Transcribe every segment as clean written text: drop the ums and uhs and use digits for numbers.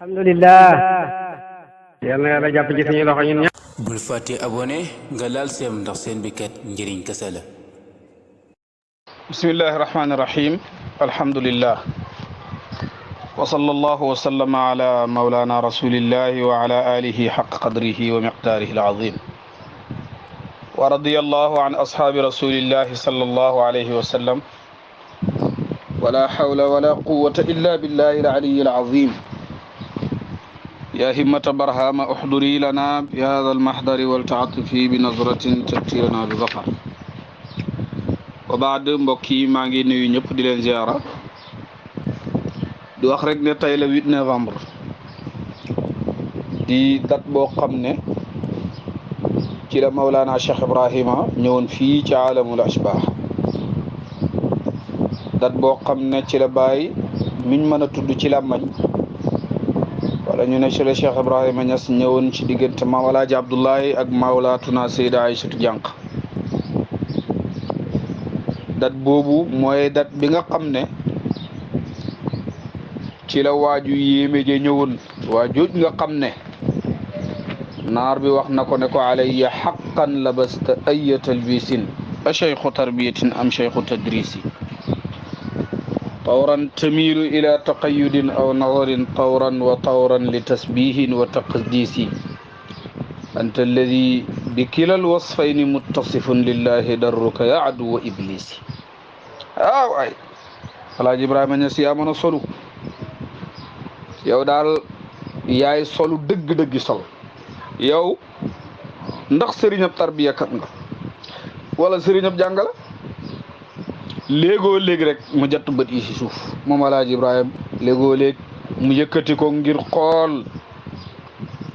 alhamdulillah yal na yàlla jàpp ci suñu loxo ñun ñëpp. bul fàtte abonné nga laal seem ndax seen bi kat njëriñ kese la. bismillahi rahmani rahim alhamdulillah wa sallallahu wa sallama ala maulana rasulillahi wa ala alihi haqq qadrihi wa miqdarihi alazim wa radiyallahu an ashabi rasulillahi sallallahu alayhi wa sallam wala hawla wala quwwata illa billahi alaliyi alazim يا همة برهام احضري لنا بهذا المحضر والتعطفي بنظرة تأتي لنا بظفر وبعد mbokk yi maa ngi nuyu ñëpp di leen ziara di wax rek ne tey la 8 novembre di date boo xam ne ci la Mawlana Cheikh Ibrahima ñëwoon fii ci alamul ashbah date boo xam ne ci la bàyyi miñ mën a tudd ci làmmañ wala ñu ne ci la Cheikh Ibrahima Niass ñëwoon ci diggante Maam Alaaji Abdoulaye ak Mawlaatuna Seyda Aïssatou Diankh dat boobu mooy dat bi nga xam ne ci la waaju yéeme je ñëwoon waajooj nga xam ne naar bi wax na ko ne ko alayya haqqan labasta ayya talbisin a cheikhu tarbiyatin am cheikhu tadrisi طورا تميل إلى تقيد أو نظر طورا وطورا لتسبيه وتقديس أنت الذي بكلا الوصفين متصف لله درك يا عدو إبليس أي Alaaji Ibrahima Niass yaa mën a solu yow daal yaay solu dëgg-dëgg sol yow ndax sëriñab tarbiya kat nga wala sëriñab jàngala léegoo léeg rek mu jatt bët yi si suuf moom Alaaji Ibrahima léegoo léeg mu yëkkati ko ngir xool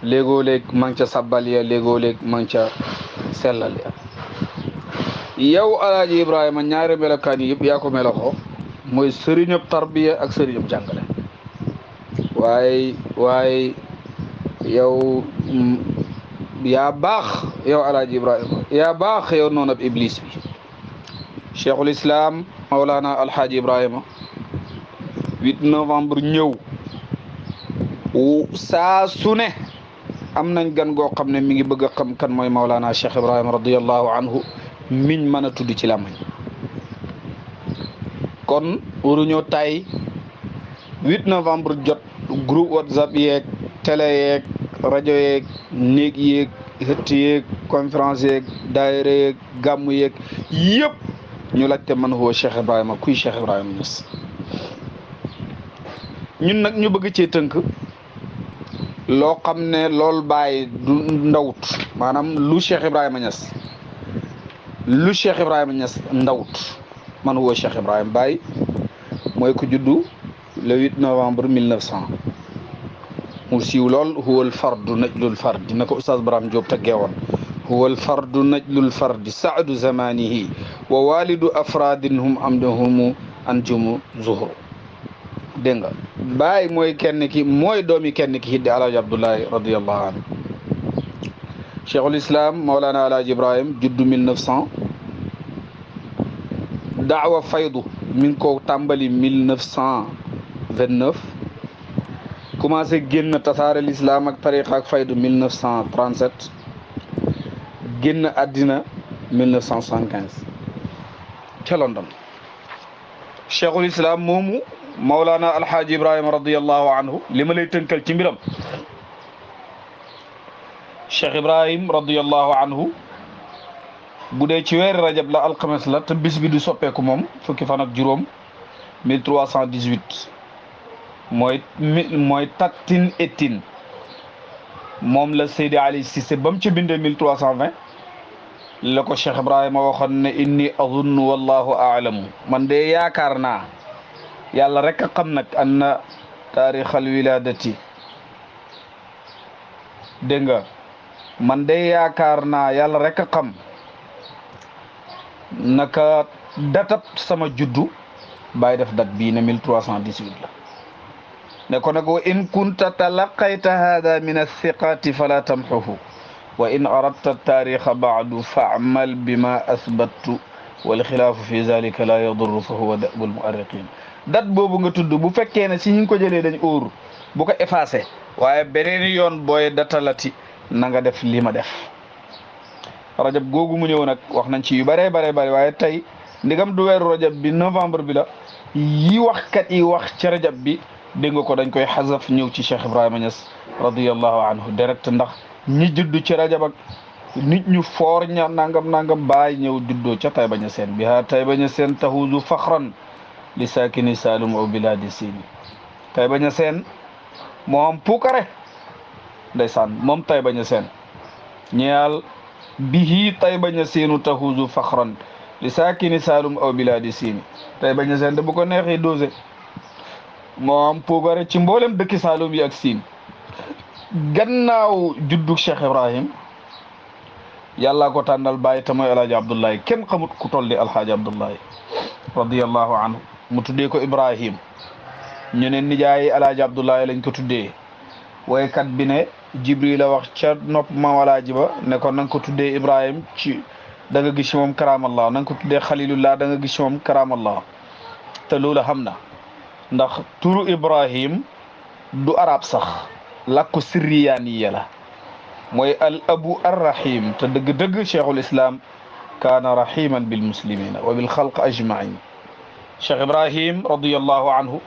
léegoo léeg ma ngi ca sabbal ya léegoo léeg ma ngi ca sellal ya yow Alaaji Ibrahima ñaari melokaan yi yëpp yaa ko melokoo mooy sëriñab tarbiya ak sëriñab jàngale waaye yow yaa baax yow Alaaji Ibrahima yaa baax yow noonab iblis bi cheikhul islam Mawlana Alhaaji Ibrahima 8 novembre ñëw saa su ne am nañ gan goo xam ne mi ngi bëgg a xam kan mooy Mawlana Cheikh Ibrahima radiyallahu anhu miñ mën a tudd ci làmmañ kon waruñoo tay 8 novembre jot groupe WhatsApp yeeg télé yeeg rajo yeeg néeg yeeg hëtt yeeg conférence yeeg daayira yeeg gàmmu yeeg yëpp ñu laajte man huwa Cheikh Ibrahima kuy Cheikh Ibrahima Niass ñun nag ñu bëgg cee tënk loo xam ne loolu bàyyi du ndawut maanaam lu Cheikh Ibrahima Niass ndawut man huwa Cheikh Ibrahima Baye mooy ku juddu le 8 novembre 1900 mu siiw lool huwal fardu najlul fardi na ko Oustaz Braham Diop taggee woon huwal fardu najlul fardi saadu zamanihi wa walidu afradin hum amdahumu anjumu zuhru dégg nga Baay mooy kenn ki mooy doomi kenn ki hidde Alaaji Abdoulaye radiyallahu anhu cheikhul islam Mawlana Alaaji Ibrahima juddu 1900 daawa faydu mi ngi ko tàmbali 1929 commencé génn tasaare l'islam ak tariqa ak faydu 1937 génn àddina 1975 ca London cheikhul islam moomu Mawlana Alhaaji Ibrahima radiyallahu anhu li ma lay tënkal ci mbiram Cheikh Ibrahim radiyallahu anhu bu dee ci weeri rajab la alxames la te bis bi du soppeeku moom fukki fan ak juróom 1318 mooy tattin ettin moom la Seydi Ali Cissé ba mu ci bindee 1320 la ko Cheikh Ibrahima waxoon ne inni azunnu wallahu aalamu man de yaakaar naa yàlla rek a xam nag anna taarixal wiladati dégg nga man de yaakaar naa yàlla rek a xam naka datab sama juddu bàyyi def dat bii ne 1318 la ne ko nag wa in kunta talaqayta hada min athiqati fala tamxuhu wa in aradta taarixa baadu faamal bima asbattu wal xilaafu fi zalika la yadurru fa huwa dabul muarriqin dat boobu nga tudd bu fekkee ne si ñu ngi ko jëlee dañ óor bu ko effacé waaye beneen yoon booy datalati na nga def lii ma def rajab googu mu ñëw nag wax nañ ci yu bëree bare bëri waaye tey ndigam du weeru rajab bi novembre bi la yi waxkat yi wax ci rajab bi dégg nga ko dañ koy xasaf ñëw ci Cheikh Ibrahima Niass radiyallahu anhu direct ndax ñi juddu ci rajab ak nit ñu foor ña nangam baay ñëw juddoo ca Tayba Niassène bi ha Tayba Niassène tahuzu faxran li saakini Saalum aw biladi Siin Tayba Niassène moom puukare ndeysaan moom Tayba Niassène ñeyal bihi Tayba Niassène tahuzu faxran li saakini Saalum aw biladi Siin Tayba Niassène de bu ko neexee dosé moom puukare ci mboolem dëkki Saalum yi ak Siin gannaaw juddu Cheikh Ibrahim yàlla ko tànnal bàyyi te mooy alhaaji Abdullahi kenn xamut ku toll di alhaaji Abdullahi radiyallahu anhu mu tuddee ko Ibrahim ñu ne nijaayi alhaaji Abdullahi lañ ko tuddee waykat bi ne Jibril la wax ca nopp maam alhaaji ba ne ko nanga ko tuddee Ibrahim ci da nga gis moom karamallah na nga ko tuddee Xalilullah da nga gis moom karamallah te loolu xam na ndax turu Ibrahim du arab sax làkku sirriyaaniya la mooy al abu arrahim te dëgg-dëgg cheikhul islam kaana rahiman bil muslimina wa bil xalq ajmain cheikh Ibrahim radiyallahu anhu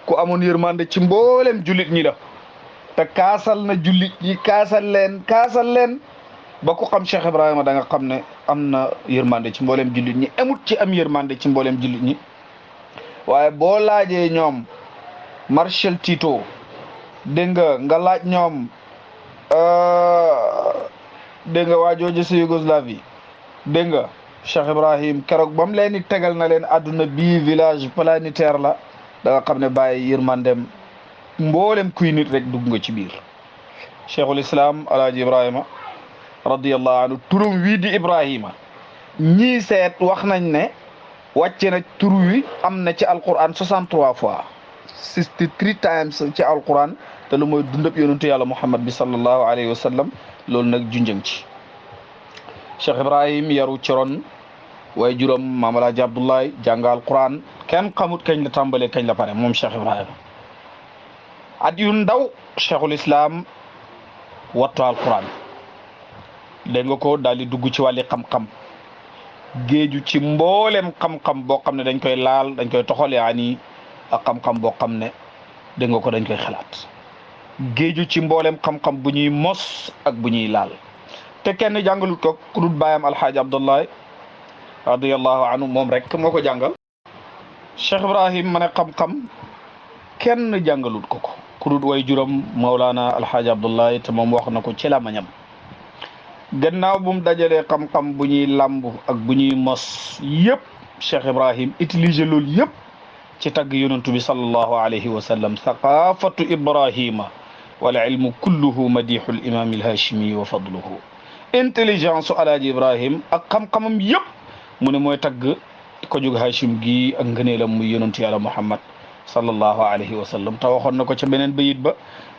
ku amoon yërmande ci mboolem jullit ñi la te kaasal na jullit ñi kaasal leen ba ku xam cheikh Ibrahima da nga xam ne am na yërmande ci mboolem jullit ñi amut ci am yërmande ci mboolem jullit ñi waaye boo laajee ñoom Marshal Tito dégg nga laaj ñoom dégg nga waa jooju si Yougoslavie dégg nga Cheikh Ibrahim keroog ba mu leen di tegal na leen adduna bii village planétaire la da nga xam ne bàyyi yërmandem mboolem kuy nit rek dugg nga ci biir cheikhul islam alaaji Ibrahima radiyallahu anhu turam wii di Ibrahima ñii seet wax nañ ne wàcce na tur wi am na ci alquran 63 fois 63 times ci alquran te lu mooy dundab yonentu yàlla Muhammad bi sallallahu alayhi wa sallam loolu nag junjëm ci Cheikh Ibrahim yaru ci ron waaye juróom maam Alaaji Abdoulaye jàngal Quran kenn xamut kañ la tàmbalee kañ la pare moom Cheikh Ibrahima at yu ndaw cheikhul islam wattu alquran dégg nga ko daal di dugg ci wàlli xam-xam géeju ci mboolem xam-xam boo xam ne dañ koy laal dañ koy toxal yaani ak xam-xam boo xam ne dégg nga ko dañ koy xalaat géeju ci mboolem xam-xam bu ñuy mos ak bu ñuy laal te kenn jàngalul ko ku dul baayam alxaaji Abdullahi radiyallahu anhu moom rek moo ko jàngal Cheikh Ibrahim ma ne xam-xam kenn jàngalut ko ku dul way juram Mawlana alxaaji Abdullahi te moom wax na ko ci lamañam gannaaw bu mu dajalee xam-xam bu ñuy làmb ak bu ñuy mos yëpp Cheikh Ibrahim utiliser loolu yëpp ci tagg yonentu bi sallallahu alayhi wa sallam thaqafatu Ibrahima wal ilmu kulluhu madihul imam alhashimi wa fadluhu intelligence alaaji Ibrahim ak xam-xamam yëpp mu ne mooy tagg ko jóg Hachim gi ak ngëneelam muy yonentu yàlla Muhammad sallallahu alayhi wa sallam te waxoon na ko ca beneen bayit ba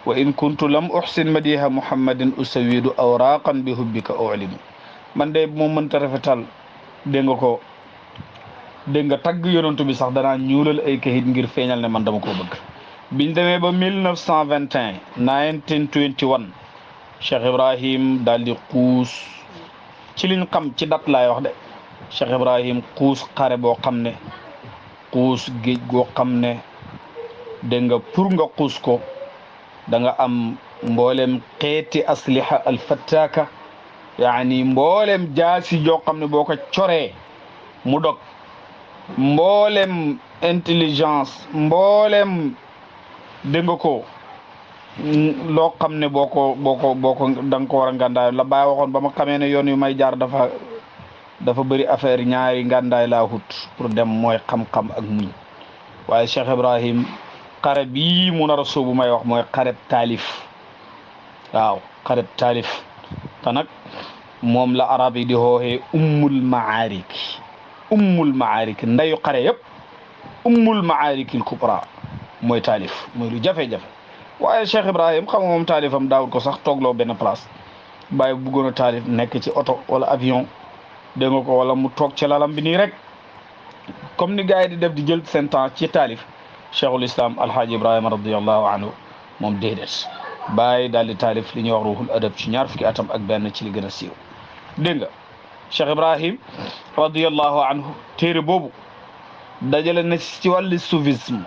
wa in kuntu lam uhsin madiha muhammadin usawidu awraqan bi hubbika ulimu man de moom mënta rafetal dégg nga ko dégg nga tagg yonentu bi sax danaa ñuulal ay kayit ngir feeñal ne man dama koo bëgg biñ demee ba 1921 1921 Cheikh Ibrahim daal di xuus ci liñ xam ci dat laay wax de Cheikh Ibrahim xuus xare boo xam ne xuus géej goo xam ne dégg nga pour nga xuus ko da nga am mboolem xeeti asliha alfattaka yaani mboolem jaasi joo xam ne boo ko coree mu dog mboolem intelligence mboolem dégg nga ko loo xam ne boo ko da nga ko war a ngàndaay la Baay waxoon ba ma xamee ne yoon yu may jaar dafa bëri affaire ñaari ngàndaay laa hut pour dem mooy xam-xam ak muñ waaye Cheikh Ibrahim xare bii mu nar a sóobu may wax mooy xareb taalif waaw xareb taalif te nag moom la arab yi di xooxee ummul maarik ndayu xare yëpp ummul maarikil kubra mooy taalif mooy lu jafe-jafe waaye Cheikh Ibrahim xam nga moom taalifam daawul ko sax toogloo benn place bàyyi bëggoon a taalif nekk ci oto wala avion dégg nga ko wala mu toog ci lalam bi nii rek comme ni gars yi di def di jël seen temps ci taalif cheikhul islam alhaaji Ibrahima radiyallahu anhu moom déedéet bàyyi daal di taalif li ñuy wax ruuxul adab ci ñaar fukki atam ak benn ci li gën a siiw dégg nga Cheikh Ibrahim radiyallahu anhu téere boobu dajale na ci wàllu soufisme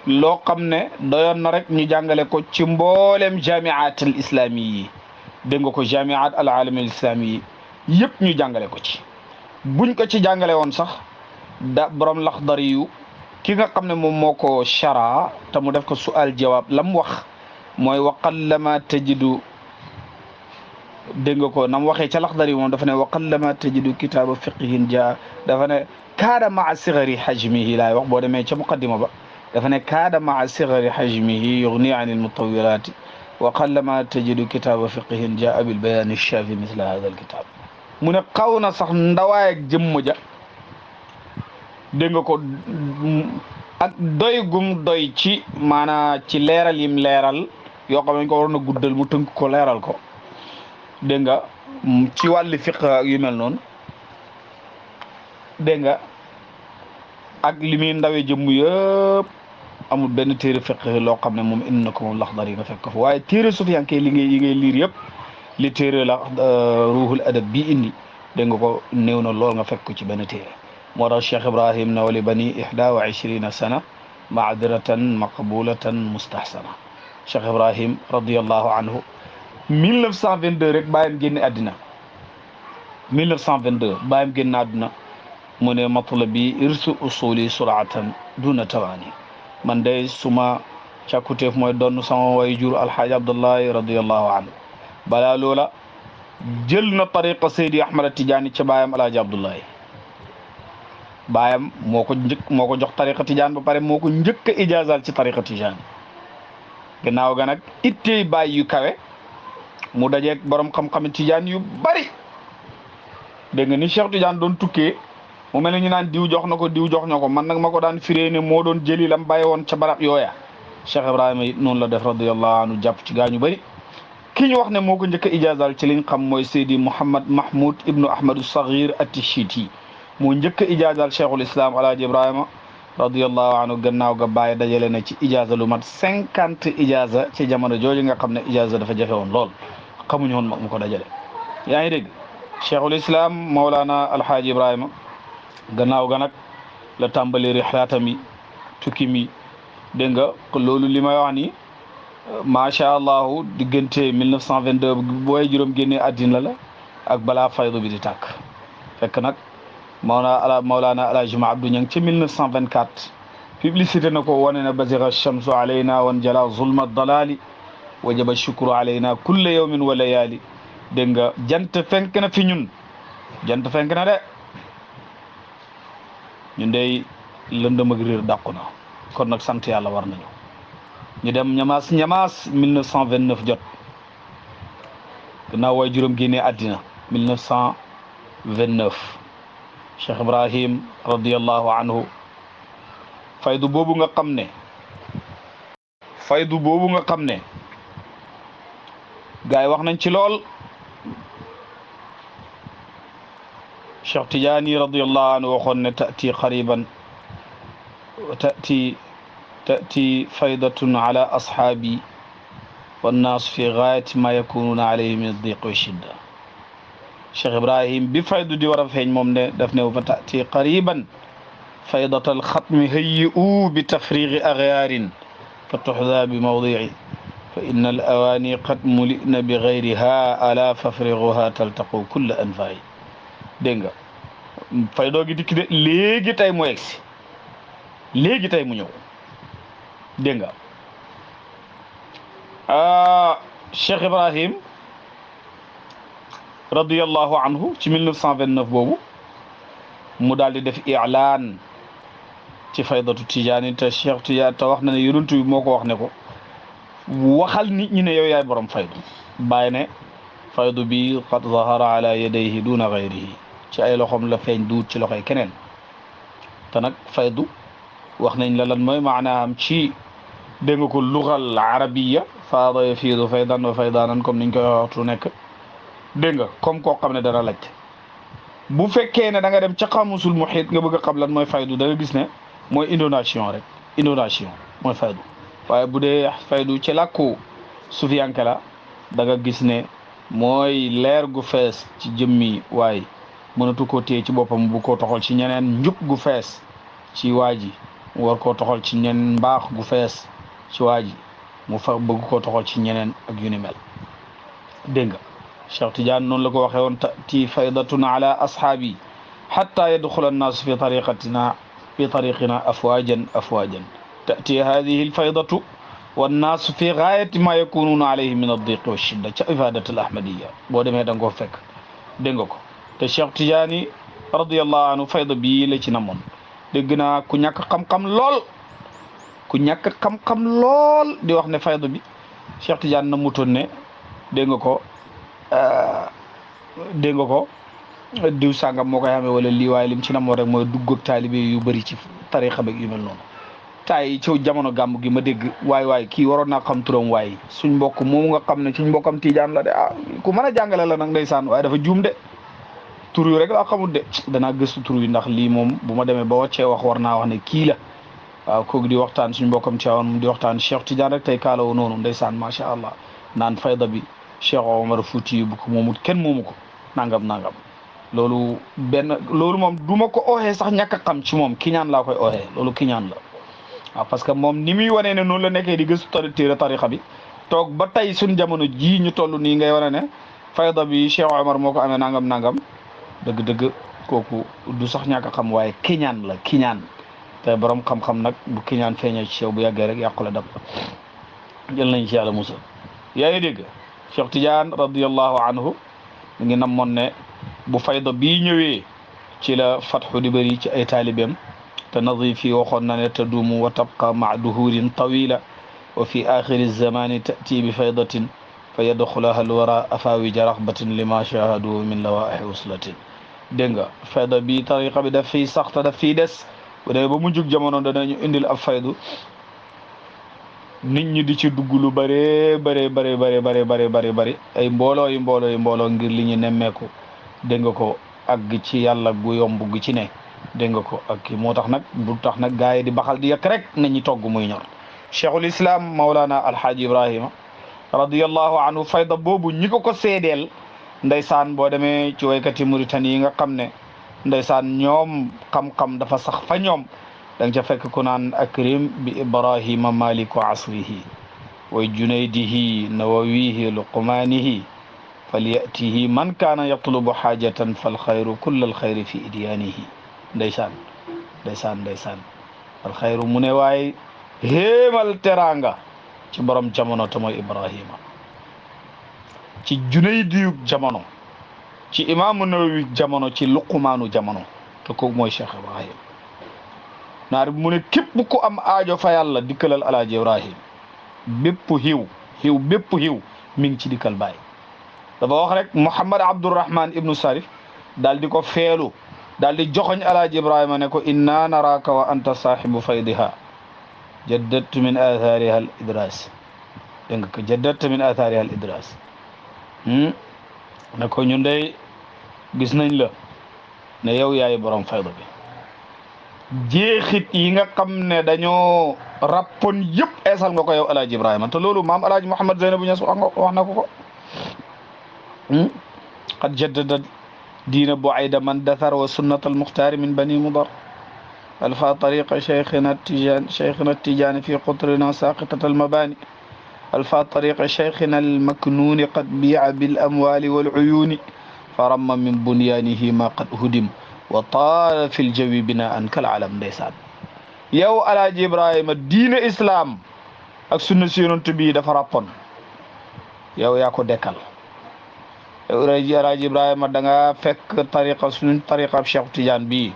loo xam ne doyoon na rek ñu jàngale ko ci mboolem jamiat al islami yi dégg nga ko jamiat al alami al islami yi yëpp ñu jàngale ko ci buñ ko ci jàngale woon sax da borom Laxdari yu ki nga xam ne moom moo ko chara te mu def ko sual jawaab lam wax mooy wa qallama tajidu dégg nga ko nam waxee ca Laxdari yu moom dafa ne wa qallama tajidu kitaaba fiqihin jaa dafa ne kaada maa sigari hajmihi laay wax boo demee ca muqaddima ba dafa ne kaada maa sigari hajmihi yugni an almutawilati wa qallama tajidu kitaaba fiqihin jaa bil bayani shafi misla hada alkitab mu ne xaw na sax ndawaay ak jëmm ja dégg nga ko ak doy gum doy ci maanaa ci leeral yim leeral yoo xam ne ko waroon a guddal mu tënk ko leeral ko dégg nga ci wàllu fiq yu mel noonu dégg nga ak li muy ndawe jëmm yëpp amul benn téere fiq loo xam ne moom indi na ko moom Laxdari yi nga fekk ko fa waaye téere sufiyanke yi ngay liir yëpp li téere la ruuxul adab bi indi dégg nga ko néew na lool nga fekk ko ci benn téere moo tax Cheikh Ibrahim na wali bani 21 sana maadiratan maqbulatan mustahsana Cheikh Ibrahim radiyallahu anhu 1922 rek bàyyam génne àddina 1922 bàyyam génne àddina mu ne matlabi irsu usuli suratan duna tawaani man day suma càkkuteef mooy doon sama way jur alxaaji Abdullahi radiyallahu anhu balaa loola jël na tariqa Seydi Ahmad Tidiane ca baayam alaaji Abdullahi baayam moo ko jox tariqa Tidiane ba pare moo ko njëkk a ijaazal ci tariqa Tidiane gannaaw ga nag ittey baay yu kawe mu dajeeg borom xam-xam Tidiane yu bari dégg nga ni Cheikh Tidiane doon tukkee mu mel ne ñu naan diw jox na ko diw jox na ko man nag ma ko daan firee ne moo doon jëli lam bàyyi woon ca barab yooya Cheikh Ibrahima it noonu la def radiyallahu anhu jàpp ci gaañu bari ki ñu wax ne moo ko njëkk a ijaazal ci liñ xam mooy Seydi Mouhammad Mahmoud ibnu Ahmad Saghir At-Tishiti moo njëkk a ijaazal Cheikhul Islam Alaaji Ibrahima radiyallahu anhu gannaaw ga bàyyi dajale na ci ijaaza lu mat 50 ijaaza ci jamono jooju nga xam ne ijaaza dafa jafe woon lool xamuñu woon mu ko dajale yaa ngi dégg Cheikhul Islam Mawlana Alhaaji Ibrahima gannaaw ga nag la tàmbali rixlaatam yi tukki mi dégg nga loolu li may wax ni macha allah diggante 1922 booy juróom génnee àddina la ak balaa faydu bi di tàkk fekk nag Mawlana Alaaji Abdou Niang ci 1924 publicité na ko wane na bazira shamsu alayna wan jala zulma dalali wajaba shukru alayna kulla yawmin wa layali dégg nga jant fenk na fi ñun jant fenk na de ñun dey lëndëm ak réer dàqu na kon nag sant yàlla war nañu ñu dem ñamaas 1929 jot gannaaw waay juróom génnee àddina 1929 Cheikh Ibrahim radiyallahu anhu faydu boobu nga xam ne gars yi wax nañ ci lool Cheikh Tidiane radiyallahu anhu waxoon ne taati qariban wa taati faydatun ala ashaabi wannaas fi gaayati ma yakununa alayhi min addiq wa shidda Cheikh Ibrahim bi faydu di war a feeñ moom ne daf ne wa taati qariban faydat alxatmi hayyi'u bi tafriqi aghyaarin fa tuxda bi mawdi'i fa inna al awaani qad mulina bi gayriha ala fafriguha taltaqu kulla anfaa'i dégg nga faydoo gi dikki de léegi tey mu egsi léegi tey mu ñëw dégg nga Cheikh Ibrahim radiyallahu anhu ci 1929 boobu mu daal di def i'laan ci faydatu Tijaani te Cheikh Tijaani te wax na ne yonent bi moo ko wax ne ko waxal nit ñi ne yow yaay borom faydu bàyyi ne faydu bi qad zahara ala yadayhi duna gayrihi ci ay loxoom la feeñ duut ci loxoy keneen te nag faydu wax nañ la lan mooy maanaam ci dégg nga ko lugal arabiya faada yafiidu faydan wa faydaanan comme niñ koy waxtu nekk dégg nga comme koo xam ne dana laaj bu fekkee ne da nga dem ca xamusul muhiit nga bëgg a xam lan mooy faydu da nga gis ne mooy inondation rek inondation mooy faydu waaye bu dee faydu ci làkku sufiyanke la da nga gis ne mooy leer gu fees ci jëmmi waaye mënatu koo téye ci boppam bu ko toxal ci ñeneen njub gu fees ci waa ji mu war koo toxal ci ñeneen mbaax gu fees ci waa ji mu fa bëgg koo toxal ci ñeneen ak yu ni mel dégg nga Cheikh Tidiane noonu la ko waxee woon ti faydatuna ala ashaabi xatta yadxula annaasu fi tariqina afwajan tati hadihi alfaydatu wannaasu fi gaayati ma yakununa alayhi min addiqi wa shidda ca ifadat al ahmadiya boo demee da nga koo fekk dégg nga ko te Cheikh Tidiane radiallahu anhu fayda bii la ci namoon dégg naa ku ñàkk xam-xam lool di wax ne fayda bi Cheikh Tidiane na mutoon ne dégg nga ko diw sàngam moo koy xamee wala lii waaye lim ci namoon rek mooy dugg ak taalibe yu bëri ci tarixa beeg yu mel noonu tay ci jamono gàmm gi ma dégg waay kii waroon naa xam turam waay suñ mbokk moomu nga xam ne suñ mbokkam Tidiane la de ku mën a jàngale la nag ndeysaan waaye dafa juum de tur yu rek laa xamul de danaa gëstu tur yi ndax lii moom bu ma demee ba waccee wax war naa wax ne kii la waaw kooku di waxtaan suñ mbokkam Tiwaawan moom di waxtaan Cheikh Tidiane rek tey kaalawo noonu ndeysaan macha allah naan fayda bi Cheikh Omar Fouti bu ko moomut kenn moomu ko nangam loolu moom du ma ko ooxee sax ñàkk a xam ci moom kiñaan laa koy ooxee loolu kiñaan la waaw parce que moom ni muy wanee ne noonu la nekkee di gëstu téere tarixa bi toog ba tey suñ jamono jii ñu toll nii ngay wane ne fayda bi Cheikh Omar moo ko amee nangam dëgg-dëgg kooku du sax ñàkk a xam waaye kiñaan la kiñaan te borom xam-xam nag bu kiñaan feeñee ci yow bu yàggee rek yàqu la dab jël nañ ci yàlla musa yaa ngi dégg Cheikh Tidiane radiyallahu anhu mi ngi namoon ne bu fayda bii ñëwee ci la fatxu di bëri ci ay taalibeem te nadif yi waxoon na ne taduumu wa tabqa maa duhurin tawila wa fi axiri zamani tati bi faydatin fa yadxulaha alwara afawija raxbatin lima shahadu min lawaahi wuslatin dégg nga fayda bi tariqa bi daf fiy sax te daf fiy des bu demee ba mu jug jamono danañu indil ab faydu nit ñi di ci dugg lu bëree bëri ay mbooloo ngir li ñu nemmeeku dégg nga ko àgg ci yàlla gu yomb gu ci ne dégg nga ko ak moo tax nag bu tax nag gaa yi di baxal di yekk rek nañu togg muy ñor cheikhul islam maulana alhaaji ibrahima radiyallahu anhu fayda boobu ñi ko seedeel ndeysaan boo demee ci waykati Mauritanie yi nga xam ne ndeysaan ñoom xam-xam dafa sax fa ñoom da nga ca fekk ku naan akrim bi ibrahima maliku asrihi way junaydihi nawawihi luqmanihi falyatihi man kaana yatlubu xaajatan fal xayru kulla alxayri fi idyaanihi ndeysaan alxayru mu ne waaye héemal teraanga ci borom jamono te mooy ibrahima ci junaydiyu jamono ci imaamu nawawi jamono ci luqmaanu jamono te kooku mooy cheikh ibrahim naar bi mu ne képp ku am aajo fa yàlla dikkalal alaaji ibrahim bépp xiw mi ngi ci dikkal baay dafa wax rek Mouhamad Abdourahman ibnu Sarif daal di ko feelu daal di joxoñ alaaji ibrahima ne ko inna naraka wa anta saahibu faydiha jaddadtu min athariha al idras dégg nga ko jaddadtu min athariha al idras ne ko ñun dey gis nañ la ne yow yaay borom fayda bi jeexit yi nga xam ne dañoo rappon yëpp eesal nga ko yow alaaji ibrahima te loolu maam alaaji Mouhamad Zeynabu Ñas wax na ko qad jaddada diina buayda man dathar wa sunnat almuxtaari min bani mudar alfa tariqa cheikhina tijaani fi qutrina saqitat almabani alfa tariqa cheikhina almaknuni qad biica bilamwali waluyuni faramma min bunyaanihi ma qad hudim wa taala fi ljawi binaan kalalam ndeysaan yow alaaji ibrahima diina islam ak sunna si yonent bi dafa rappon yow yaa ko dekkal alaaji ibrahima da nga fekk tariqa suñu tariqa ab Cheikh Tidiane bii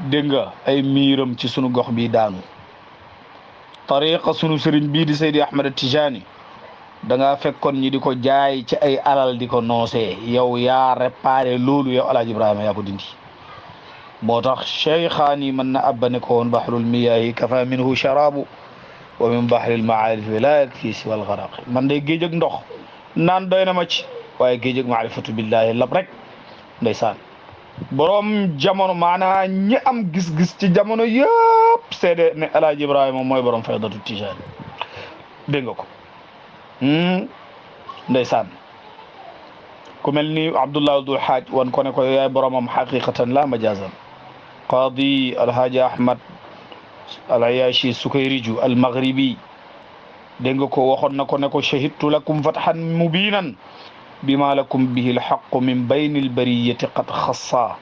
dégg nga ay miiram ci sunu gox bi daanu tariqa sunu sëriñ bii di Seydi Ahmad Tijani da nga fekkoon ñi di ko jaay ci ay alal di ko noosee yow yaa réparé loolu yow alaaji ibrahima yaa ko dindi moo tax cheikhaani mën na abbane ko woon bahrul miyaahi kafa minhu sharabu wa min bahril maarifi la yakfi siwa algaraqi man day géej ak ndox naan doy na ma ci waaye géej ak maarifatu billahi lab rek ndeysaan borom jamono maanaa ñi am gis-gis ci jamono yëpp seede ne alaaji Ibrahima mooy borom faydatu tijaan dégg nga ko ndeysaan ku mel ni Abdullah Dul Haaj wan ko ne ko yaay boromam xaqiqatan la majazan qaadi alhaaji Ahmad al-Ayashi Sukayriju al-Maghribi dégg nga ko waxoon na ko ne ko shahidtu lakum fathan mubinan bima lakum bihi alhaqu min bayni albariyati qad xassa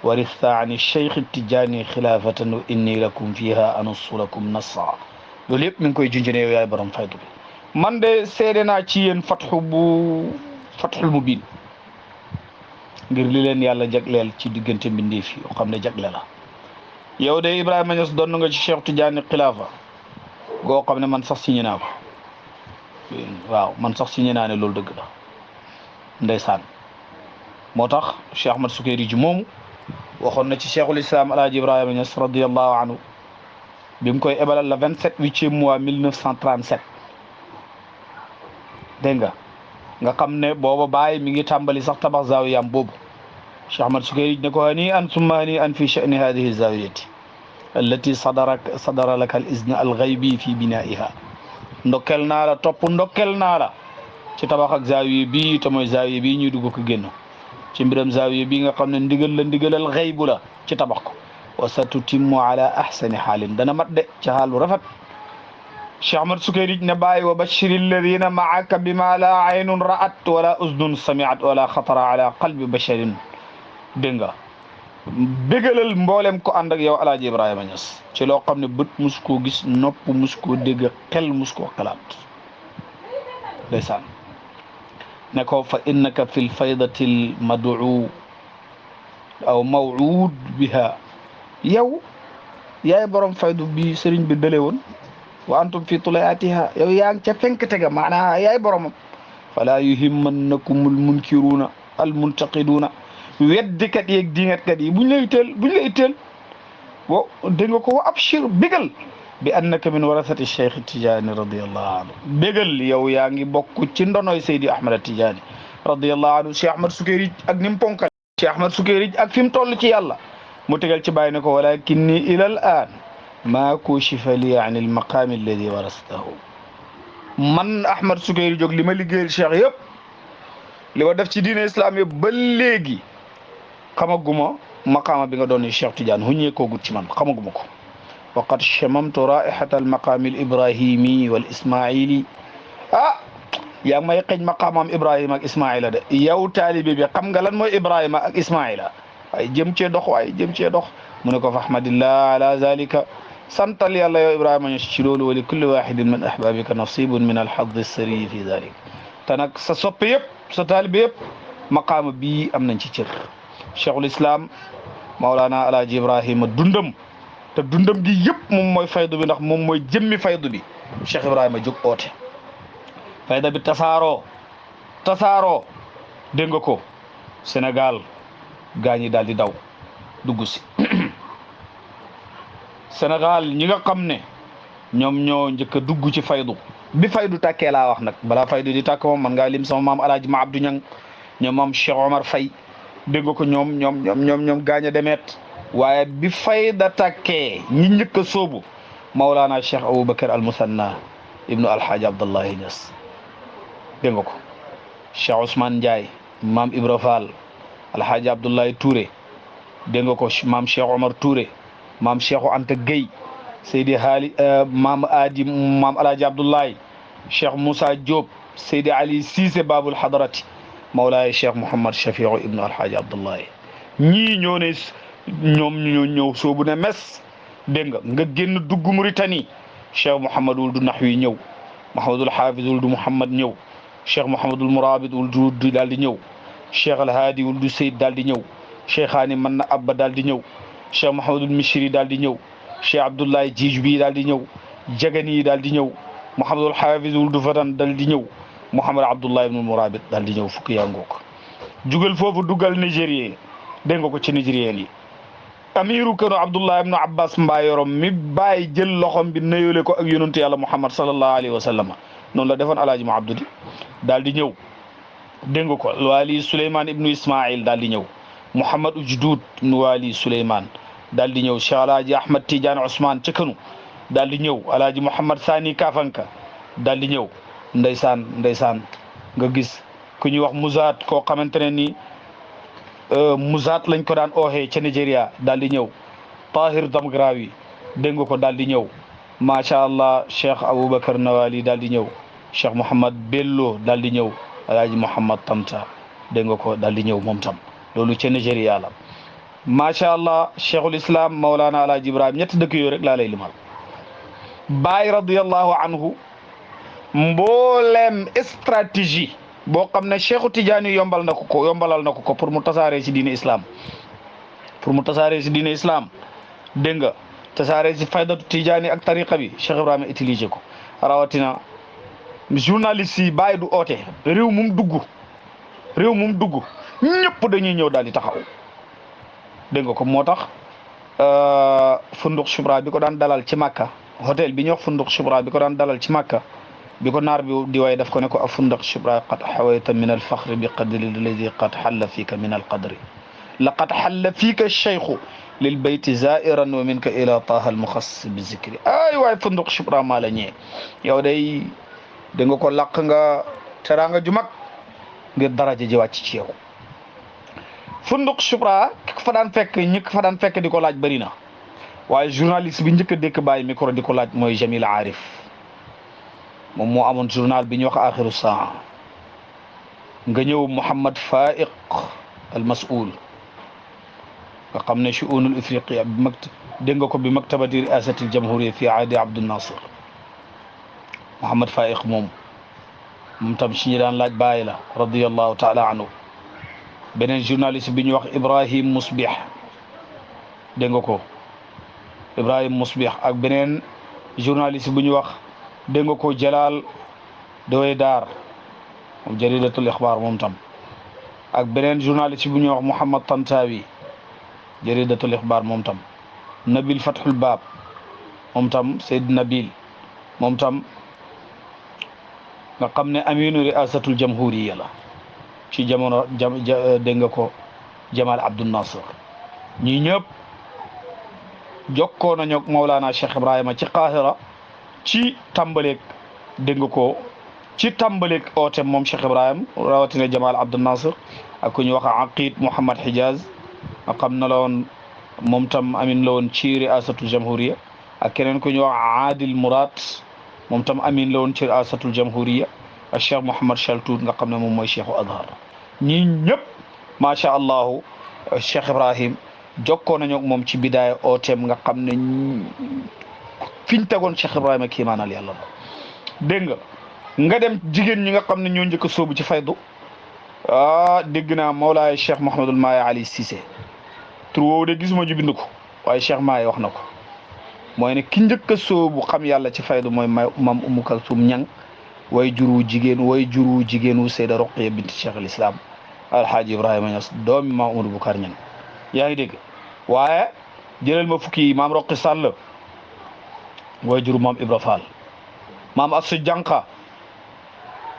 warista an cheikh Tijaani xilaafatan wa inni lakum fiha anussu lakum nassa loolu yëpp mi ngi koy junjane yow yaay borom faydu bi man de seede naa ci yéen fathul mubin ngir li leen yàlla jagleel ci diggante mbindeef yi yoo xam ne jagle la yow de Ibrahima Niass doon nga ci cheikh Tijaani xilaafa goo xam ne man sax signé naa ko waaw man sax signé naa ne loolu dëgg la ndeysaan moo tax Cheikh Ahmad Sukayri ji moomu waxoon na ci cheikhul islam alaaji Ibrahima Niass radiyallahu anhu bi mu koy ebalal la 27e mois 1937 dégg nga xam ne booba baay mi ngi tàmbali sax tabax zawiyam boobu Cheikh Ahmad Sukayri ne ko hani an summa hani an fi sha'ni hadihi zawiyati allati sadara laka al izn al ghaybi fi binaiha ndokkel naa la topp ndokkel naa la ci tabax ak zawiya bi te mooy zawiya bi ñuy dugg ko génn ci mbiram zawiya bi nga xam ne ndigalal xaybu la ci tabax ko wa sa tutimmu ala ahsani xaalin dana mat de ci xaal bu rafet Cheikh Ahmad Sukayri ne bàyyi wa bashiri alladina maaka bima la aynun ra'at wala uznun samiat wala xatara ala qalbi basharin dégg nga bégalal mboolem ko ànd ak yow alaaji Ibrahima Niass ci loo xam ne bët mus koo gis nopp mus koo dégg xel mus koo xalaat ndeysaan ne ko fa innaka fi lfaydati lmad'u aw maw'ud biha yow yaay borom faydu bi sëriñ bi dale woon wa antum fi tulayatiha yow yaa ngi ca fenk tega maanaa yaay boromam fala yuhimmannakum almunkiruna almuntaqiduna weddikat yeeg diingatkat yi buñ lay teel wo dégg nga ko wa abshir bégal bi annaka min warasati cheikh Tijaani radiyallahu anhu bégal yow yaa ngi bokk ci ndonoy Seydi Ahmad Tijaani radiyallahu anhu Cheikh Ahmad Sukayri ak ni mu ponkal Cheikh Ahmad Sukayri ak fi mu toll ci yàlla mu tegal ci bàyyi ne ko walakinni ila al an maa kushifa li an al maqaami alladi warastahu man Ahmad Sukayri jóg li ma liggéeyal cheikh yëpp li ma def ci diine islam yëpp ba léegi xamaguma maqaama bi nga doon Cheikh Tidiane huññee koo gut ci man xamaguma ko waqad chamamtu raihata al maqaami al ibrahimi wal ismaili yaa ngi may xëj maqaamam Ibrahima ak Ismaila de yow taalibe bi xam nga lan mooy Ibrahima ak Ismaila waaye jëm cee dox mu ne ko fa ahmadillah ala zalika santal yàlla yow Ibrahima ñu ci loolu wa li kulli wahidin min ahbabika nasibun min alhaddi assari fi dalik te nag sa soppe yëpp sa taalibe yëpp maqaama bii am nañ ci cër cheikhul islam Maulana Alaaji Ibrahima dundam te dundam gi yëpp moom mooy faydu bi ndax moom mooy jëmmi faydu bi Cheikh Ibrahima jóg oote fayda bi tasaaroo dégg nga ko Sénégal gaa ñi daal di daw dugg si Sénégal ñi nga xam ne ñoom ñoo njëkk a dugg ci faydu bi faydu tàkkee laa wax nag balaa faydu di tàkk moom man ngaa lim sama maam Alaaji Ma Abdou Ñang ñoom maam Cheikh Omar Faye dégg nga ko ñoom gaañ a demeet waaye bi fayda tàkkee ñi njëkk a sóobu Maulana Cheikh Aboubacar al Musanna ibnu Alhaaji Abdallahi Niass dégg nga ko Cheikh Ousmane Ndiaye maam Ibra Fall Alhaaji Abdoulaye Touré dégg nga ko maam Cheikh Omar Touré maam Cheikh Anta Gueye Seydi Haali maam Adi maam Alhaaji Abdoulaye Cheikh Moussa Diop Seydi Ali Cissé Babul Hadarati Mawlaay Cheikh Mouhamad Shafiu ibnu Alhaaji Abdoulaye ñii ñoo ne ñoom ñoo ñëw soobu ne mes dégg nga génn dugg Mauritanie Cheikh Mouhamad wul du Naxwi ñëw Mouhamadul Hafiz wul du Mouhamad ñëw Cheikh Mouhamadul Mourabit wul du daal di ñëw Cheikh Alhaadi wul du Seyd daal di ñëw Cheikhaani man na Abba daal di ñëw Cheikh Mouhamadul Mishri daal di ñëw Cheikh Abdoulaye Jiij bi daal di ñëw Jagani daal di ñëw Mouhamadul Hafiz wul du Fatan daal di ñëw Mouhamad Abdoulaye ibnu Mourabit daal di ñëw fukki yaa ngoog jugal foofu dugal Nigérien dégg nga ko ci Nigérien yi amiru kano Abdullah ibnu Abbas Mbayorom mi bàyyi jël loxom bi nuyoo ko ak yonentu yàlla Muhammad sallallahu alayhi wa sallam noonu la defoon alaaji ma abdudi daal di ñëw dégg nga ko waali Souleymane ibnu Ismail daal di ñëw Mouhamad Ujdud ibnu waali Souleymane daal di ñëw Cheikh Alaaji Ahmad Tidiane Ousmane ca Kanu daal di ñëw Alaaji Mouhamad Sani Kafanka daal di ñëw ndeysaan nga gis ku ñuy wax Musaat koo xamante ne ni Musaat lañ ko daan ooxee ca Nigeria daal di ñëw Tahir Damgrawi dégg nga ko daal di ñëw macha allah Cheikh Aboubacar Nawali daal di ñëw Cheikh Mouhamad Bello daal di ñëw Alaaji Mouhamad Tamta dégg nga ko daal di ñëw moom tam loolu ca Nigeria la macha allah cheikhul islam Maulana Alaaji Ibrahim ñetti dëkk yooyu rek laa lay limal Baay radiyallahu anhu mboolem stratégie boo xam ne Cheikhu Tidiane yombalal na ko pour mu tasaaree ci diine islam dégg nga tasaaree ci faydatu Tidiane ak tariqa bi Cheikh Ibrahima utilisé ko rawatina journaliste yi bàyyi du oote réew mum dugg ñëpp dañuy ñëw daal di taxaw dégg nga ko moo tax Funduk Shubra bi ko daan dalal ci Makka hôtel bi ñuy wax Funduk Shubra bi ko daan dalal ci Makka bi ko naar bi di way daf ko ne ko a Funduk Shubra qad xawayta min alfaxri bi qadri alladi qad xalla fiika min alqadri laqad xalla fiika cheikhu lil bayti zairan wa minka ila taha almuxass bi zikri ay waay Funduk Shubra maa la ñee yow day da nga ko laq nga teraanga ju mag ngir daraja ji wàcc ci yow Funduk Shubra ñi fa daan fekk di ko laaj bëri na waaye journaliste bi njëkk a dékk bàyyi micro di ko laaj mooy Jamil Arif moom moo amoon journal bi ñuy wax axiru saa nga ñëw Mouhamad Faiq al Mas'ul nga xam ne shu'unul ifriqiya bi dégg nga ko bi maktabati riasatil jamhuriya fi aadi Abdul Nasir Mouhamad Faiq moom tam si ñi daan laaj bàyyi la radiyallahu taala anhu beneen journaliste bi ñuy wax Ibrahim Musbih dégg nga ko Ibrahim Musbih ak beneen journaliste bu ñuy wax dégg nga ko Jalal Dawey Daar moom jaridatul ixbaar moom tam ak beneen journaliste bu ñuy wax Mouhamad Tantawi jaridatul ixbaar moom tam Nabil Fathul Baab moom tam Seyd Nabil moom tam nga xam ne aminu riasatul jamhuriya la ci jamono dégg nga ko Jamal Abdul Nasir ñii ñëpp jokkoo nañu ak Mawlana Cheikh Ibrahima ci Qahira ci tàmbaleeg dégg nga ko ci tàmbaleeg ootem moom Cheikh Ibrahima rawatina Jamal Abdul Nasir ak ku ñu wax Aqid Mouhamad Hijaz nga xam na la woon moom tam amin la woon ci riasatul jamhuriya ak keneen ku ñu wax Adil Murad moom tam amin la woon ci riasatul jamhuriya ak Cheikh Mouhamad Chaltout nga xam ne moom mooy Cheikhu Azhar ñii ñëpp macha allah Cheikh Ibrahim jokkoo nañu ak moom ci bidaaya ooteem nga xam ne fiñ tegoon Cheikh Ibrahima kiimaanal yàlla la dégg nga dem jigéen ñi nga xam ne ñoo njëkk a sóobu ci faydu dégg naa Mawlaay Cheikh Mouhamadul Maye Ali Cissé tur woowu de gisuma ju bind ko waaye Cheikh Maye wax na ko mooy ne ki njëkk a sóobu xam yàlla ci faydu mooy mam Umu Kalsum Ñang way juru jigéenu Seyda Roqiya bint Cheikh al Islam Alhaaji Ibrahima Ñas doomi maam Amadou Boucar Ñang yaa ngi dégg waaye jëlal ma fukki maam Roqi Sall way juru maam Ibra Fall maam Assu Janqa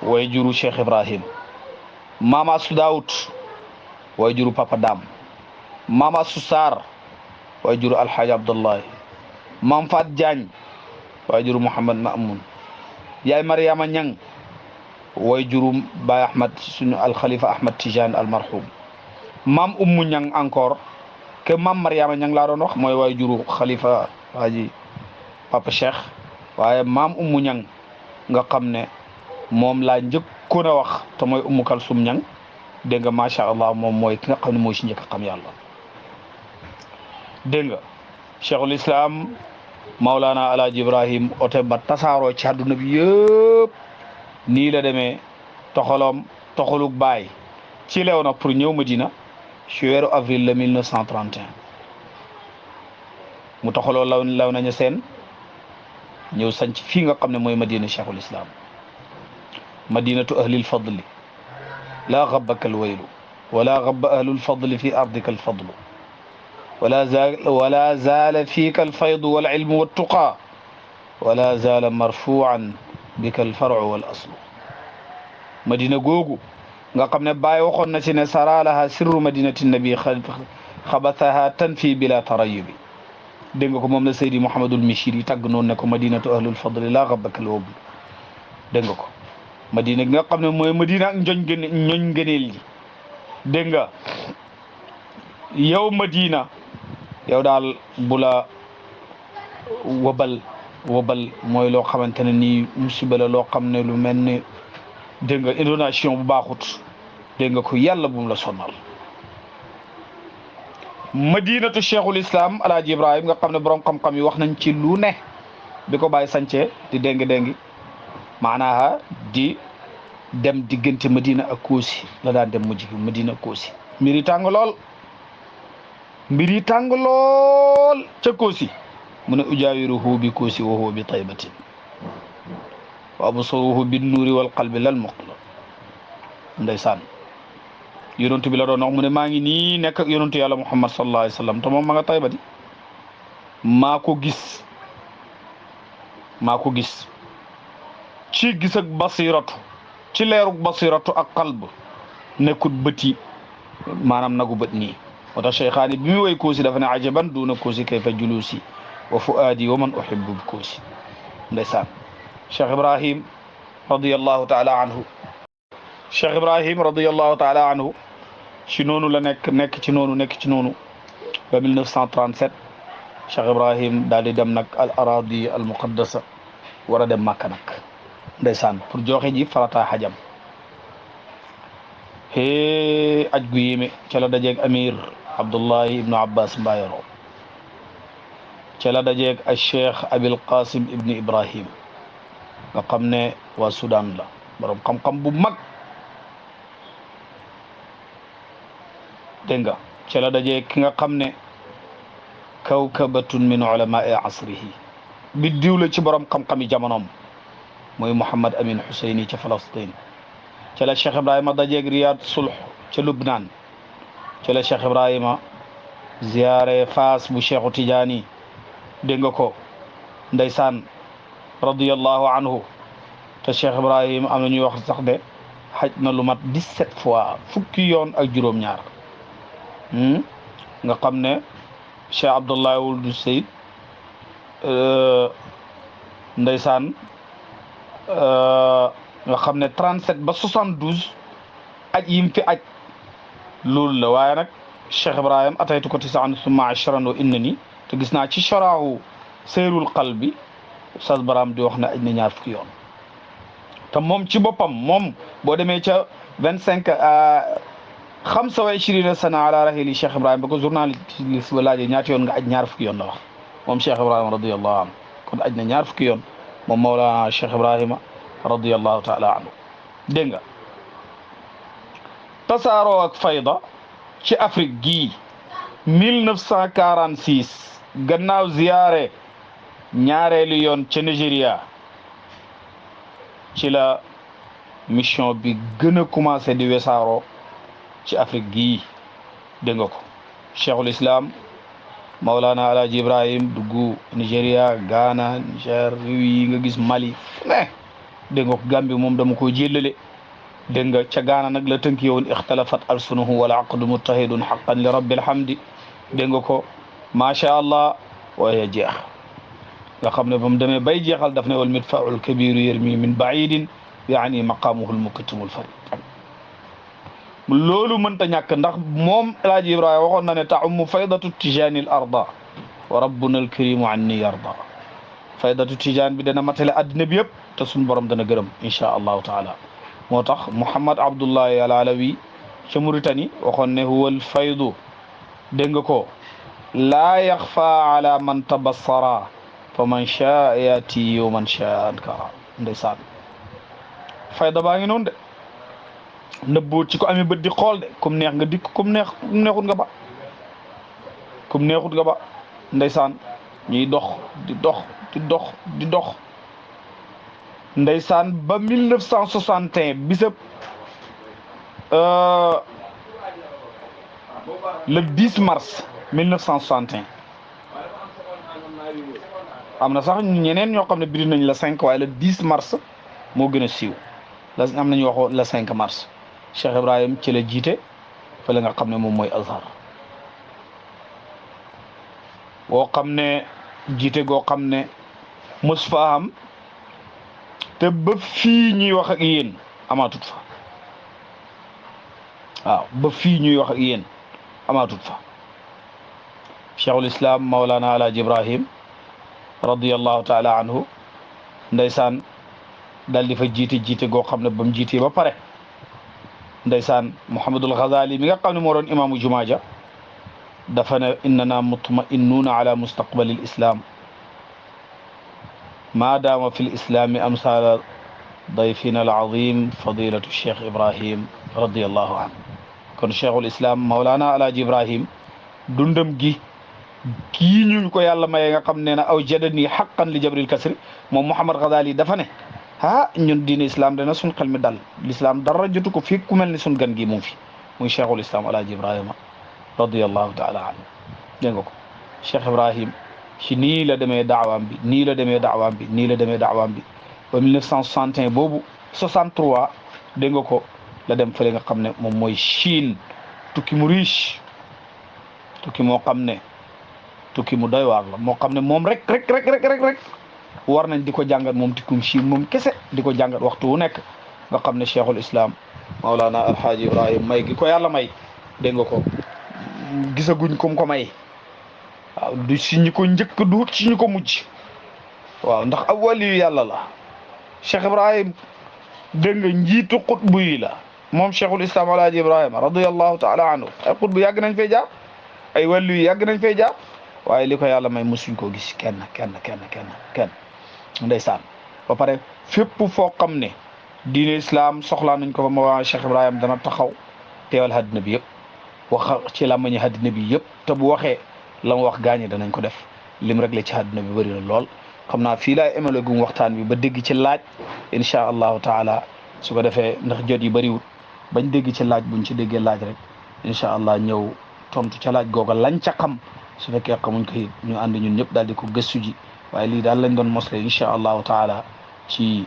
way juru Cheikh Ibrahim maam Assu Daoud way juru Papa Dam maam Assu Sarr way juru Alhaaji Abdullahi maam Fat Diagne way juru Mouhamad Mamoun yaay Mariama Ñang way juru Baay Ahmad suñu alxalifa Ahmad Tijane almarhum maam Ummu Ñang encore que maam Mariama Ñang laa doon wax mooy way juru xalifa Haji Papa Cheikh waaye maam Ummu Ñang nga xam ne moom laa njëkkoon a wax te mooy Ummu Kalsum Ñang dégg nga macha allah moom mooy ki nga xam ne mooy si njëkk a xam yàlla dégg nga cheikhul islam Maulana Alaaji Ibrahim ote ba tasaaroo ci àdduna bi yëpp nii la demee toxalug baay ci lew na pour ñëw Medina ci weeru avril le 1931 mu toxaloo law nañu seen ñëw sanc fii nga xam ne mooy Madina cheikhul islam madinatu ahlil fadli laa gabbaka alwaylu wala gabba ahlul fadli fi ardika alfadlu ولا زال فيك الفيض والعلم والتقى ولا زال مرفوعا بك الفرع والأصل مدينة جوجو nga xam ne Baay waxoon na ci ne saralaha sirru madinati nabi xabathaha tanfi bila tarayubi dégg nga ko moom la Seydi Mouhamadul Michiri tàgg noonu ne ko madinatu ahlul fadli laa xabbakal woblu dégg nga ko madina gi nga xam ne mooy madina ak ñooñ ngëneel yi dégg nga yow madina yow daal bu la wabal mooy loo xamante ne nii musiba la loo xam ne lu mel ni dégg nga inondation bu baaxut dégg nga ko yàlla bu mu la sonal madinatu cheikhul islam alaaji ibrahim nga xam ne borom xam-xam yi wax nañ ci lu ne bi ko bàyyi sancee di déngi maanaa di dem diggante madina ak Koosi la daan dem mujj gi madina ak Koosi mbir yi tàng lool ca Koosi mu ne ujaawiruhu bi Koosi wa huwa bi taybatin wa absaruhu bin nuuri wal qalbi lal muqla ndeysaan yonent bi la doon wax mu ne maa ngi nii nekk ak yonentu yàlla Muhammad sallallahu alayhi wa sallam te moom ma nga Tayba di maa ko gis ci gis ak basiratu ci leeruk basiratu ak qalb nekkut bëti maanaam nagu bët nii moo tax cheikhaani bi mu woy Koosi dafa ne ajaban duna Koosi kayfa julusi wa fuaadi wa man uhibbu bi Koosi ndeysaan Cheikh Ibrahim radiyallahu taala anhu Cheikh Ibrahim radiyallahu taala anhu ci noonu la nekk ci noonu ba 1937 Cheikh Ibrahim daal di dem nag al aradi al muqaddasa war a dem Makka nag ndeysaan pour joxe ji farata xajam aj gu yéeme ca la dajeeg amir Abdullahi ibnu Abbas Mbayoro ca la dajeeg al cheikh Abil Qasim ibnu Ibrahim nga xam ne waa Soudan la borom xam-xam bu mag dégg nga ca la dajeeg ki nga xam ne kawkabatun min ulamai asrihi biddiw la ci borom xam-xami jamonoom mooy Mouhamad Amin Husseini ca Palestine ca la Cheikh Ibrahima dajeeg Riyad Sulh ca Lubnaan ca la Cheikh Ibrahima ziyaare Faas bu Cheikhu Tijaani dégg nga ko ndeysaan radiyallahu anhu te Cheikh Ibrahima am na ñuy wax sax de xaj na lu mat 17 fois fukki yoon ak juróom-ñaar nga xam ne Cheikh Abdullahi wuldu Seyd ndeysaan nga xam ne 37 ba 72 aj yim fi aj loolu la waaye nag Cheikh Ibrahim ataytu ko tisaan summa ashran wa innani te gis naa ci sharaahu seyrul qalbi Oustaz Baram di wax ne aj na ñaar fukki yoon te moom ci boppam moom boo demee ca 25 sana ala rahili Cheikh Ibrahim ba ko journaliste ba laajee ñaati yoon nga aj ñaar fukki yoon la wax moom Cheikh Ibrahima radiyallahu anhu kon aj na ñaar fukki yoon moom Mawlana Cheikh Ibrahima radiyallahu taala anhu dégg nga tasaaroo ak fayda ci Afrique gii 1946 gannaaw ziyaare ñaareelu yoon ca Nigeria ci la mission bi gën a commencé di wesaaroo ci Afrique gii dégg nga ko cheikhul islam Maulana Alhaji Ibrahim dugg Nigeria Ghana Niger réew yi nga gis Mali ne dégg nga ko Gambie moom dama ko jëllale dégg nga ca Ghana nag la tënki woon ixtalafat alsunuhu wala aqdu muttahidun haqqan li rabbil hamdi dégg nga ko macha allah waaye jeex nga xam ne ba mu demee bay jeexal daf ne wal midfaul kabiru yarmi min baidin yaani maqamuhu lmukattimul farid loolu mënta ñàkk ndax moom El Hadj Ibrahima waxoon na ne ta'ummu faydatu tijaani al arda wa rabbuna al karimu anni yarda faydatu tijaan bi dana matale addina bi yëpp te suñu borom dana gërëm incha allahu taala moo tax Mouhamad Abdullahi al Alawi ca Mauritanie waxoon ne huwa al faydu dégg nga ko laa yaxfa ala man tabassara fa man shaa yaati wa man shaa ankara ndeysaan fayda baa ngi noonu de nëbbuut ci ko amee bët di xool de kum neex nga dikk kum neexut nga ba kum neexut nga ba ndeysaan ñuy dox di dox ndeysaan ba 1961 bisab le 10 mars 1961 am na sax ñeneen ñoo xam ne biri nañ la 5 waaye le 10 mars moo gën a siiw la am nañu waxoo le 5 mars Cheikh Ibrahim ci la jiite fële nga xam ne moom mooy Azhar goo xam ne jiite goo xam ne mos fa am te ba fii ñuy wax ak yéen amaatut fa waaw ba fii ñuy wax ak yéen amaatut fa cheikhul islam maulana alaaji ibrahim radiallahu taala anhu ndeysaan daal di fa jiite goo xam ne ba mu jiitee ba pare ndeysaan Muhammadul Ghazali mi nga xam ne moo doon imaamu jumaa ja dafa ne innana mutma'innuuna ala mustaqbalil islam ma daama fi l islami amsala dayfina al azim fadilatu cheikh ibrahim radiallahu anhu kon cheikhul islam maulana alaaji ibrahim dundam gi kii ñu ko yàlla maye nga xam ne na aw jadani haqqan li jabril kasri moom Muhammad Ghazali dafa ne ñun diine islam dana suñ xel mi dal l'islam dara jotu ko fii ku mel ni suñ gan gi mu ngi fi muy cheikhul islam alaaji ibrahima radiallahu taala anhu dégg nga ko cheikh ibrahim ci nii la demee daawaam bi nii la demee daawaam bi nii la demee daawaam bi ba 1961 boobu 63 dégg nga ko la dem fële nga xam ne moom mooy Chine tukki mu riche tukki moo xam ne tukki mu doy waar la moo xam ne moom rek war nañ di ko jàngat moom tikkum Chine moom kese di ko jàngat waxtu wu nekk nga xam ne cheikhul islam maolana alhaaji ibrahim may gi ko yàlla may dégg nga ko gisaguñ ko may waaw du si ñu ko njëkk du si ñu ko mujj waaw ndax ab waliyu yàlla la cheikh ibrahim dégg nga njiitu xutbu yi la moom cheikhul islam alhaaji ibrahima radiallahu taala anhu ay xutbu yàgg nañ fay jaar ay waliyu yàgg nañ fay jaar waaye li ko yàlla may musuñ koo gis kenn ndeysaan ba pare fépp foo xam ne diine islam soxlaa nañ ko fa ma cheikh ibrahima dana taxaw teewal àddina bi yëpp wax ci làmmiñi àddina bi yëpp te bu waxee la mu wax gaañi danañ ko def lim rek la ci àddina bi bëri na lool xam naa fii laay emale gum waxtaan bi ba dégg ci laaj incha allahu taala su ko defee ndax jot yi bëriwut bañ dégg ci laaj buñ ci déggee laaj rek incha allah ñëw tontu ca laaj googa lañ ca xam su fekkee xamuñ ko it ñu ànd ñun ñëpp daal di ko gëstu ji waaye lii daal lañ doon mosle incha allahu taala ci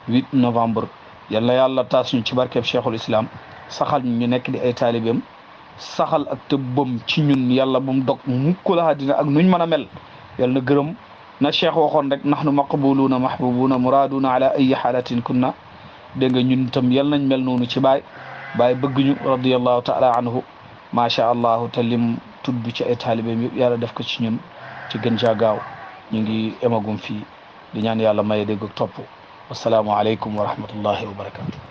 8 novembre yal na yàlla taas ñu ci barkeb cheikhul islam saxal ñu nekk di ay taalibeem saxal ak tëbbam ci ñun yàlla bu mu dog mukk la dina ak nuñ mën a mel yal na gërëm na cheikh waxoon rek nahnu maqbuluuna mahbubuna muraduna ala ayi xaalatin kunna dégg nga ñun itam yal nañ mel noonu ci baay bëgg ñu radiallahu taala anhu macha allah te lim tudd ci ay taalibeem yëpp yàlla def ko ci ñun ci gën caa gaaw ñu ngi emagum fii di ñaan yàlla maye dégg ak topp wasalaamu aleykum wa rahmatullahi wa barakatu